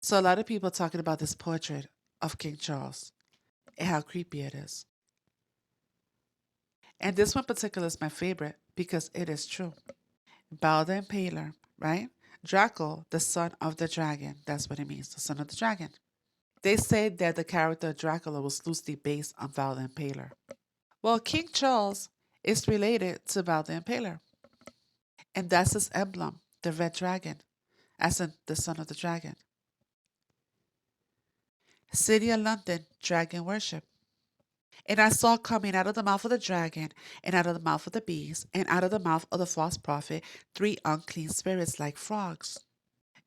So a lot of people talking about this portrait of King Charles and how creepy it is. And this one particular is my favorite because it is true. Bal the Impaler, right? Draco, the son of the dragon. That's what it means, the son of the dragon. They say that the character Dracula was loosely based on Val the Impaler. Well, King Charles is related to Val the Impaler. And that's his emblem, the red dragon, as in the son of the dragon. City of London, dragon worship. And I saw coming out of the mouth of the dragon, and out of the mouth of the beast, and out of the mouth of the false prophet, 3 unclean spirits like frogs.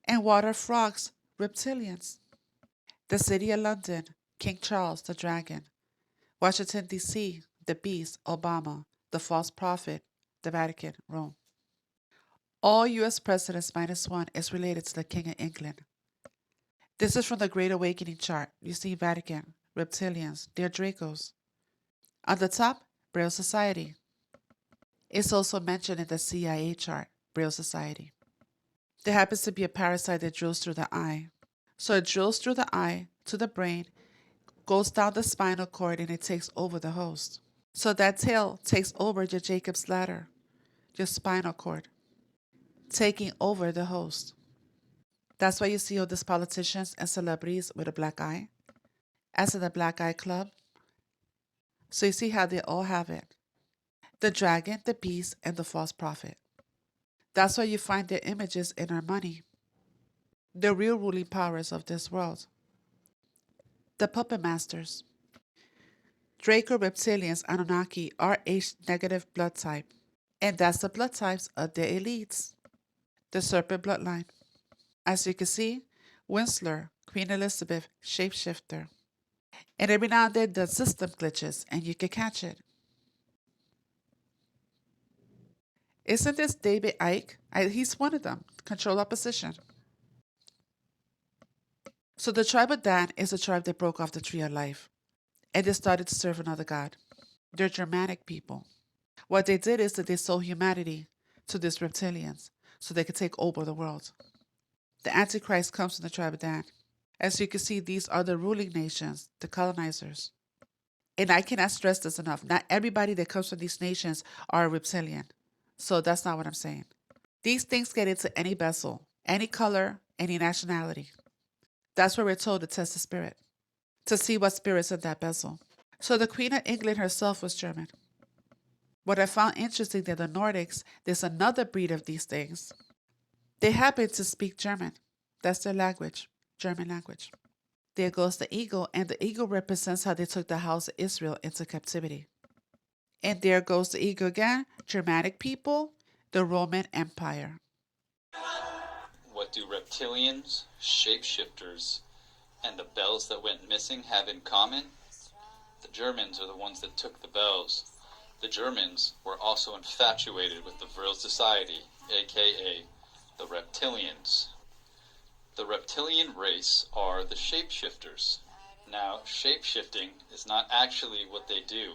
And what are frogs? Reptilians. The city of London, King Charles the dragon. Washington, D.C., the beast, Obama, the false prophet, the Vatican, Rome. All U.S. presidents minus one is related to the King of England. This is from the Great Awakening chart. You see Vatican, reptilians, they're Dracos. On the top, Braille Society. It's also mentioned in the CIA chart, Braille Society. There happens to be a parasite that drills through the eye. So it drills through the eye to the brain, goes down the spinal cord, and it takes over the host. So that tail takes over your Jacob's ladder, your spinal cord, taking over the host. That's why you see all these politicians and celebrities with a black eye, as in the Black Eye Club. So you see how they all have it. The dragon, the beast, and the false prophet. That's why you find their images in our money. The real ruling powers of this world. The puppet masters. Draco reptilians Anunnaki are H negative blood type. And that's the blood types of the elites. The serpent bloodline. As you can see, Winsler, Queen Elizabeth, shapeshifter. And every now and then the system glitches and you can catch it. Isn't this David Icke? He's one of them. Control opposition. So the tribe of Dan is a tribe that broke off the tree of life. And they started to serve another god. They're Germanic people. What they did is that they sold humanity to these reptilians so they could take over the world. The Antichrist comes from the tribe of Dan. As you can see, these are the ruling nations, the colonizers. And I cannot stress this enough. Not everybody that comes from these nations are a reptilian. So that's not what I'm saying. These things get into any vessel, any color, any nationality. That's where we're told to test the spirit, to see what spirit's in that vessel. So the Queen of England herself was German. What I found interesting that the Nordics, there's another breed of these things. They happen to speak German. That's their language, German language. There goes the eagle, and the eagle represents how they took the house of Israel into captivity. And there goes the eagle again, Germanic people, the Roman Empire. What do reptilians, shapeshifters, and the bells that went missing have in common? The Germans are the ones that took the bells. The Germans were also infatuated with the Vril Society, aka the reptilians. The reptilian race are the shapeshifters. Now, shapeshifting is not actually what they do.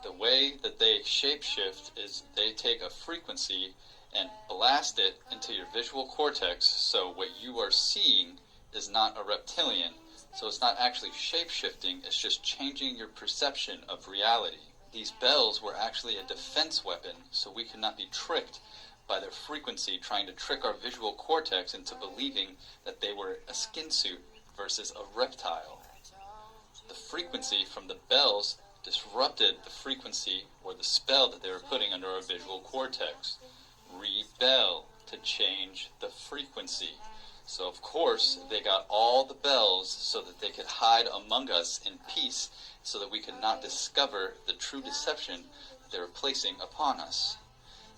The way that they shapeshift is they take a frequency and blast it into your visual cortex, so what you are seeing is not a reptilian. So it's not actually shape-shifting, it's just changing your perception of reality. These bells were actually a defense weapon, so we could not be tricked by their frequency trying to trick our visual cortex into believing that they were a skin suit versus a reptile. The frequency from the bells disrupted the frequency or the spell that they were putting under our visual cortex. Rebel, to change the frequency. So of course they got all the bells so that they could hide among us in peace, so that we could not discover the true deception that they were placing upon us.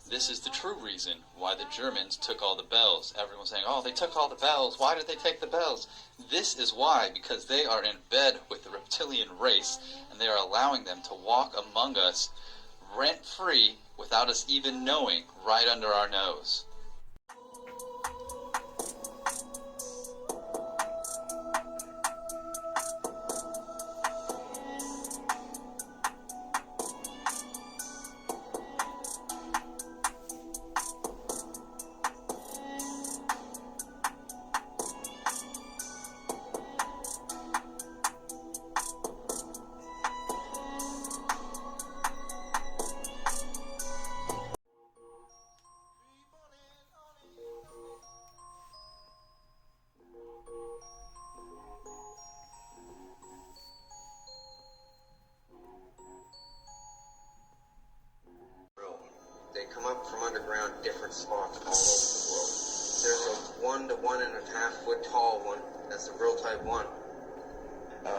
This is the true reason why the Germans took all the bells. Everyone's saying, oh, they took all the bells. Why did they take the bells? This is why, because they are in bed with the reptilian race, and they are allowing them to walk among us rent-free without us even knowing, right under our nose. come up from underground different spots all over the world. There's a 1 to 1.5 foot tall one. That's the real type 1.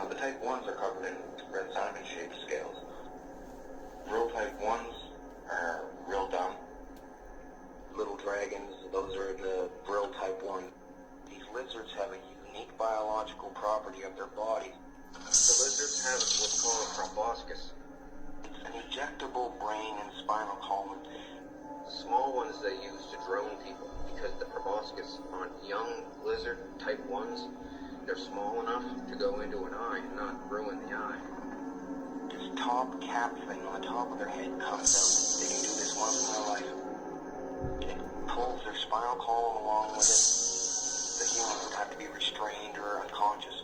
The type 1s are covered in red diamond-shaped scales. Real type 1s are real dumb. Little dragons, those are the real type 1. These lizards have a unique biological property of their body. The lizards have what's called a proboscis. It's an ejectable brain and spinal column. The small ones they use to drone people because the proboscis on young lizard type 1s, they're small enough to go into an eye and not ruin the eye. This top cap thing on the top of their head comes out. They can do this once in their life. It pulls their spinal column along with it. The humans would have to be restrained or unconscious.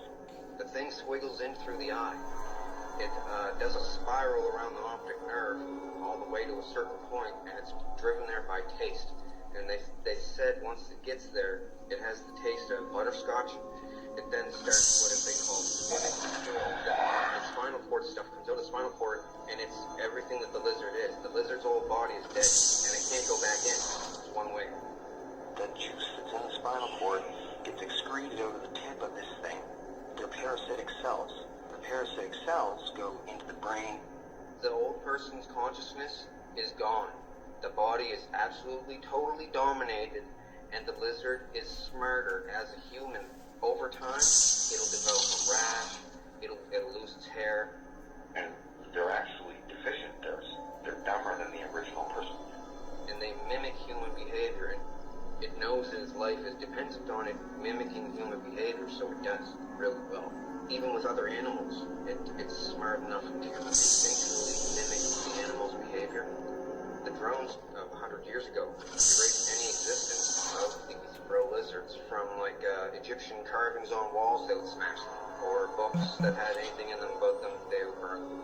The thing swiggles in through the eye. It does a spiral around the optic nerve all the way to a certain point, and it's driven there by taste. And they said once it gets there, it has the taste of butterscotch. It then starts what they call swimming. The spinal cord stuff comes out of the spinal cord, and it's everything that the lizard is. The lizard's whole body is dead, and it can't go back in. It's one way. The juice that's in the spinal cord gets excreted out of the tip of this thing. They're parasitic cells. The parasitic cells go into the brain. The old person's consciousness is gone. The body is absolutely, totally dominated, and the lizard is smarter as a human. Over time, it'll develop a rash, it'll lose its hair. And they're actually deficient. They're dumber than the original person. And they mimic human behavior, and it knows that its life is dependent on it mimicking human behavior, so it does really well. Even with other animals, it's smart enough to instinctually mimic the animal's behavior. The drones of 100 years ago erased any existence of these real lizards from Egyptian carvings on walls. They would smash them, or books that had anything in them about them, they would burn them.